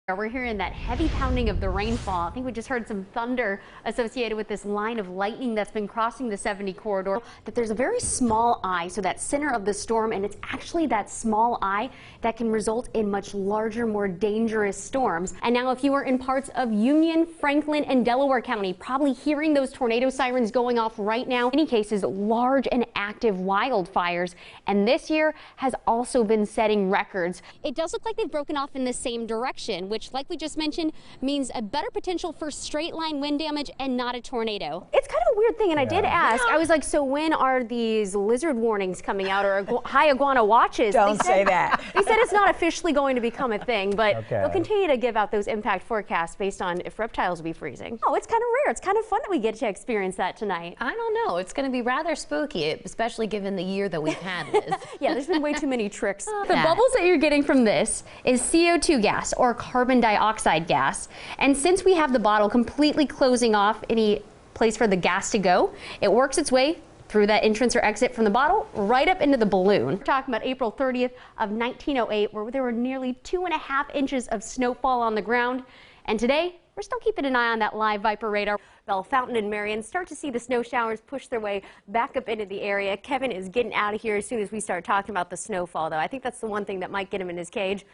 We're hearing that heavy pounding of the rainfall. I think we just heard some thunder associated with this line of lightning that's been crossing the 70 corridor. That there's a very small eye, so that center of the storm, and it's actually that small eye that can result in much larger, more dangerous storms. And now if you are in parts of Union, Franklin, and Delaware County, probably hearing those tornado sirens going off right now. In many cases, large and active wildfires. And this year has also been setting records. It does look like they've broken off in the same direction, which, like we just mentioned, means a better potential for straight line wind damage and not a tornado. It's kind of a weird thing, and I did ask. I was like, so when are these lizard warnings coming out, or high iguana watches? Don't say that. They said it's not officially going to become a thing, but they'll continue to give out those impact forecasts based on if reptiles will be freezing. Oh, it's kind of rare. It's kind of fun that we get to experience that tonight. I don't know. It's going to be rather spooky, especially given the year that we've had, Liz. Yeah, there's been way too many tricks. The bubbles that you're getting from this is CO2 gas, or carbon dioxide gas. And since we have the bottle completely closing off any place for the gas to go, it works its way through that entrance or exit from the bottle right up into the balloon. We're talking about April 30th of 1908, where there were nearly 2.5 inches of snowfall on the ground. And today, we're still keeping an eye on that live Viper radar. Bell Fountain and Marion start to see the snow showers push their way back up into the area. Kevin is getting out of here as soon as we start talking about the snowfall, though. I think that's the one thing that might get him in his cage.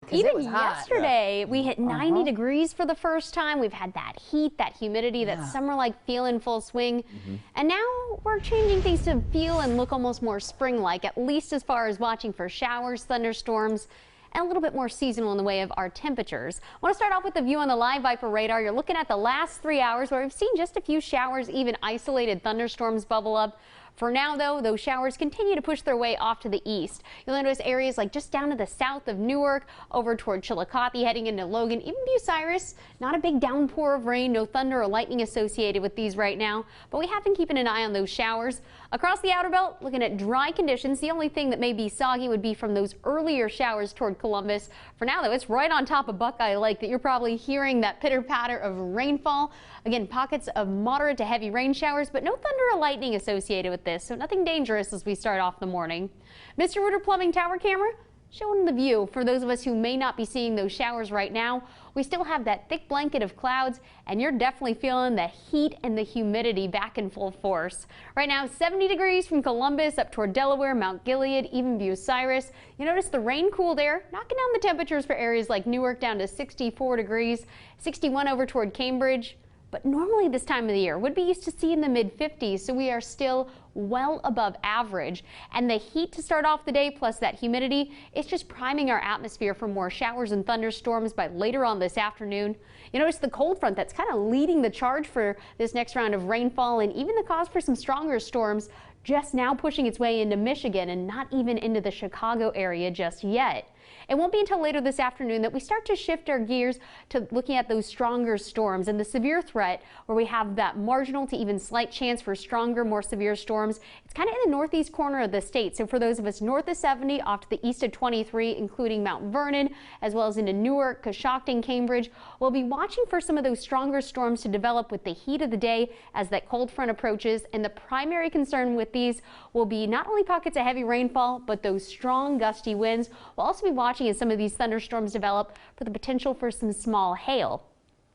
Even yesterday, we hit 90 degrees for the first time. We've had that heat, that humidity, that summer-like feel in full swing. And now we're changing things to feel and look almost more spring-like, at least as far as watching for showers, thunderstorms, and a little bit more seasonal in the way of our temperatures. I want to start off with the view on the live Viper radar. You're looking at the last 3 hours where we've seen just a few showers, even isolated thunderstorms bubble up. For now, though, those showers continue to push their way off to the east. You'll notice areas like just down to the south of Newark, over toward Chillicothe, heading into Logan, even Bucyrus. Not a big downpour of rain, no thunder or lightning associated with these right now, but we have been keeping an eye on those showers. Across the outer belt, looking at dry conditions. The only thing that may be soggy would be from those earlier showers toward Columbus. For now, though, it's right on top of Buckeye Lake that you're probably hearing that pitter-patter of rainfall. Again, pockets of moderate to heavy rain showers, but no thunder or lightning associated with this, so nothing dangerous as we start off the morning. Mr. Rooter Plumbing Tower Camera showing the view. For those of us who may not be seeing those showers right now, we still have that thick blanket of clouds, and you're definitely feeling the heat and the humidity back in full force. Right now, 70 degrees from Columbus up toward Delaware, Mount Gilead, even Bucyrus. You notice the rain cooled air, knocking down the temperatures for areas like Newark down to 64 degrees, 61 over toward Cambridge. But normally this time of the year would be used to see in the mid-50s, so we are still well above average. And the heat to start off the day plus that humidity, it's just priming our atmosphere for more showers and thunderstorms by later on this afternoon. You notice the cold front that's kind of leading the charge for this next round of rainfall, and even the cause for some stronger storms just now pushing its way into Michigan and not even into the Chicago area just yet. It won't be until later this afternoon that we start to shift our gears to looking at those stronger storms and the severe threat, where we have that marginal to even slight chance for stronger, more severe storms. It's kind of in the northeast corner of the state. So for those of us north of 70, off to the east of 23, including Mount Vernon, as well as into Newark, Coshocton, Cambridge, we'll be watching for some of those stronger storms to develop with the heat of the day as that cold front approaches. And the primary concern with these will be not only pockets of heavy rainfall, but those strong gusty winds. We'll also be watching as some of these thunderstorms develop for the potential for some small hail.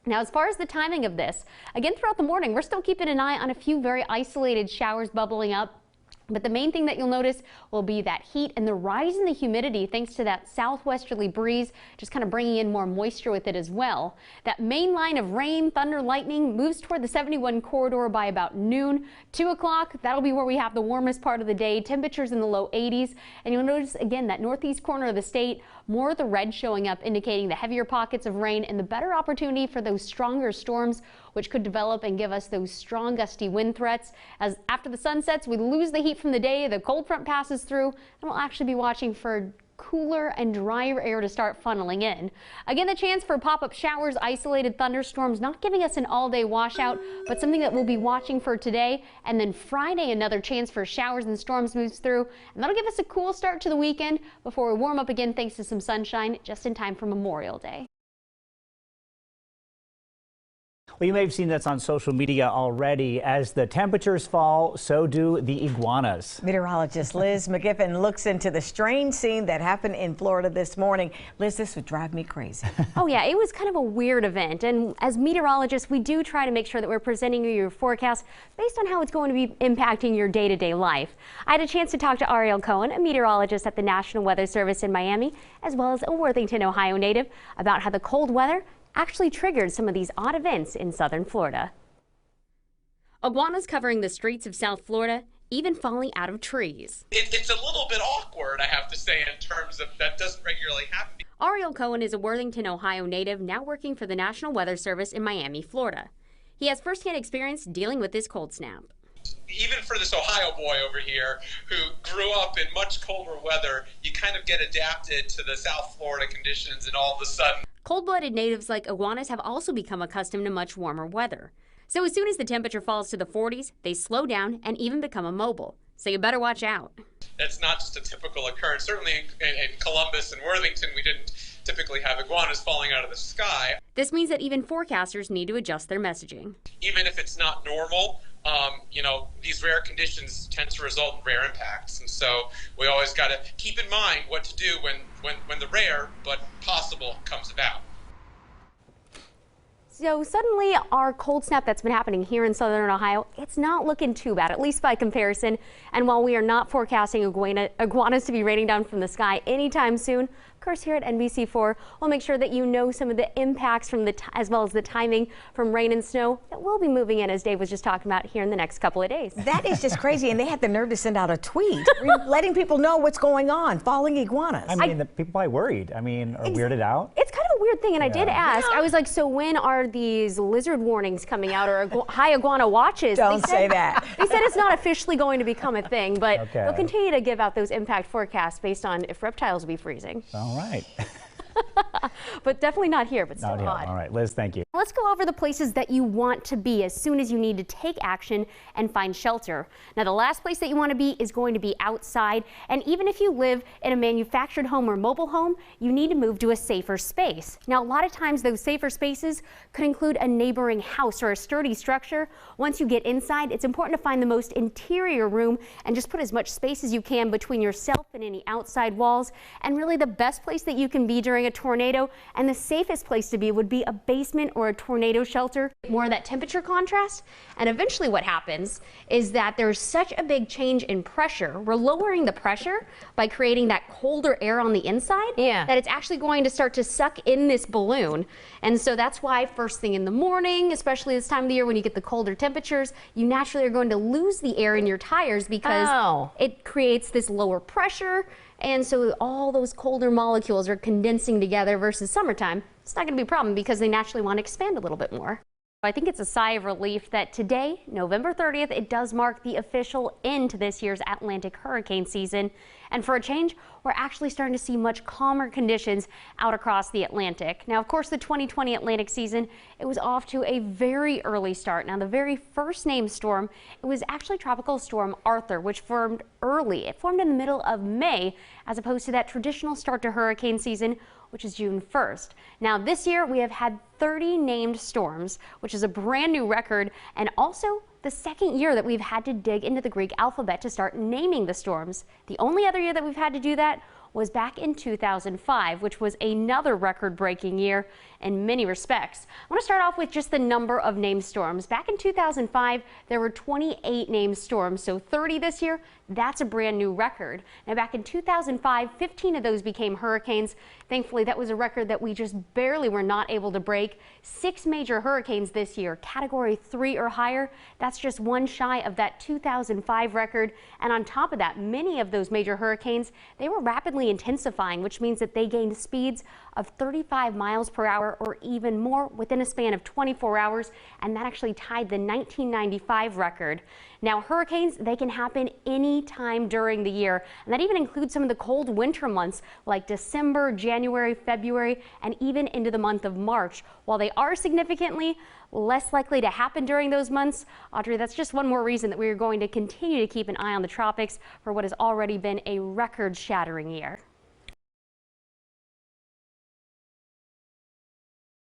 Now, as far as the timing of this, again throughout the morning, we're still keeping an eye on a few very isolated showers bubbling up. But the main thing that you'll notice will be that heat and the rise in the humidity thanks to that southwesterly breeze, just kind of bringing in more moisture with it as well. That main line of rain, thunder, lightning moves toward the 71 corridor by about noon. 2 o'clock, that'll be where we have the warmest part of the day, temperatures in the low 80s. And you'll notice again that northeast corner of the state, more of the red showing up, indicating the heavier pockets of rain and the better opportunity for those stronger storms, which could develop and give us those strong gusty wind threats. As after the sun sets, we lose the heat from the day, the cold front passes through, and we'll actually be watching for cooler and drier air to start funneling in. Again, the chance for pop-up showers, isolated thunderstorms, not giving us an all-day washout, but something that we'll be watching for today. And then Friday, another chance for showers and storms moves through, and that'll give us a cool start to the weekend before we warm up again thanks to some sunshine just in time for Memorial Day. Well, you may have seen this on social media already. As the temperatures fall, so do the iguanas. Meteorologist Liz McGiffin looks into the strange scene that happened in Florida this morning. Liz, this would drive me crazy. Oh yeah, it was kind of a weird event, and as meteorologists we do try to make sure that we're presenting you your forecast based on how it's going to be impacting your day-to-day life. I had a chance to talk to Ariel Cohen, a meteorologist at the National Weather Service in Miami, as well as a Worthington, Ohio native, about how the cold weather actually triggered some of these odd events in southern Florida. Iguanas covering the streets of South Florida, even falling out of trees. It's a little bit awkward, I have to say, in terms of that doesn't regularly happen. Ariel Cohen is a Worthington, Ohio native now working for the National Weather Service in Miami, Florida. He has firsthand experience dealing with this cold snap. Even for this Ohio boy over here who grew up in much colder weather, you kind of get adapted to the South Florida conditions, and all of a sudden cold-blooded natives like iguanas have also become accustomed to much warmer weather. So as soon as the temperature falls to the 40s, they slow down and even become immobile. So you better watch out. It's not just a typical occurrence. Certainly in Columbus and Worthington, we didn't typically have iguanas falling out of the sky. This means that even forecasters need to adjust their messaging. Even if it's not normal, these rare conditions tend to result in rare impacts. And so we always got to keep in mind what to do when the rare but possible comes about. So suddenly our cold snap that's been happening here in southern Ohio, it's not looking too bad, at least by comparison. And while we are not forecasting iguanas to be raining down from the sky anytime soon, of course here at NBC4 we'll make sure that you know some of the impacts from as well as the timing from rain and snow that will be moving in, as Dave was just talking about, here in the next couple of days. That is just crazy, and they had the nerve to send out a tweet letting people know what's going on, falling iguanas. I mean, the people probably worried. I mean, or weirded out. It's kind of a weird thing, and I did ask. I was like, so when are these lizard warnings coming out, or high iguana watches? Don't say that. They said it's not officially going to become a thing, but they'll continue to give out those impact forecasts based on if reptiles will be freezing. All right. But definitely not here, but still odd. All right, Liz, thank you. Let's go over the places that you want to be as soon as you need to take action and find shelter. Now, the last place that you want to be is going to be outside. And even if you live in a manufactured home or mobile home, you need to move to a safer space. Now, a lot of times those safer spaces could include a neighboring house or a sturdy structure. Once you get inside, it's important to find the most interior room and just put as much space as you can between yourself and any outside walls. And really the best place that you can be during a tornado and the safest place to be would be a basement or a tornado shelter. More of that temperature contrast, and eventually what happens is that there's such a big change in pressure. We're lowering the pressure by creating that colder air on the inside that it's actually going to start to suck in this balloon. And so that's why first thing in the morning, especially this time of the year when you get the colder temperatures, you naturally are going to lose the air in your tires because it creates this lower pressure. And so all those colder molecules are condensing together versus summertime. It's not going to be a problem because they naturally want to expand a little bit more. I think it's a sigh of relief that today, November 30th, it does mark the official end to this year's Atlantic hurricane season. And for a change, we're actually starting to see much calmer conditions out across the Atlantic. Now, of course, the 2020 Atlantic season, it was off to a very early start. Now, the very first named storm, it was actually Tropical Storm Arthur, which formed early. It formed in the middle of May, as opposed to that traditional start to hurricane season, which is June 1st. Now, this year we have had 30 named storms, which is a brand new record, and also the second year that we've had to dig into the Greek alphabet to start naming the storms. The only other year that we've had to do that was back in 2005, which was another record-breaking year in many respects. I want to start off with just the number of named storms. Back in 2005, there were 28 named storms, so 30 this year. That's a brand new record. Now, back in 2005, 15 of those became hurricanes. Thankfully, that was a record that we just barely were not able to break. 6 major hurricanes this year, Category 3 or higher. That's just one shy of that 2005 record. And on top of that, many of those major hurricanes, they were rapidly intensifying, which means that they gained speeds of 35 miles per hour or even more within a span of 24 hours, and that actually tied the 1995 record. Now, hurricanes, they can happen any time during the year, and that even includes some of the cold winter months like December, January, February, and even into the month of March. While they are significantly less likely to happen during those months, Audrey, that's just one more reason that we are going to continue to keep an eye on the tropics for what has already been a record-shattering year.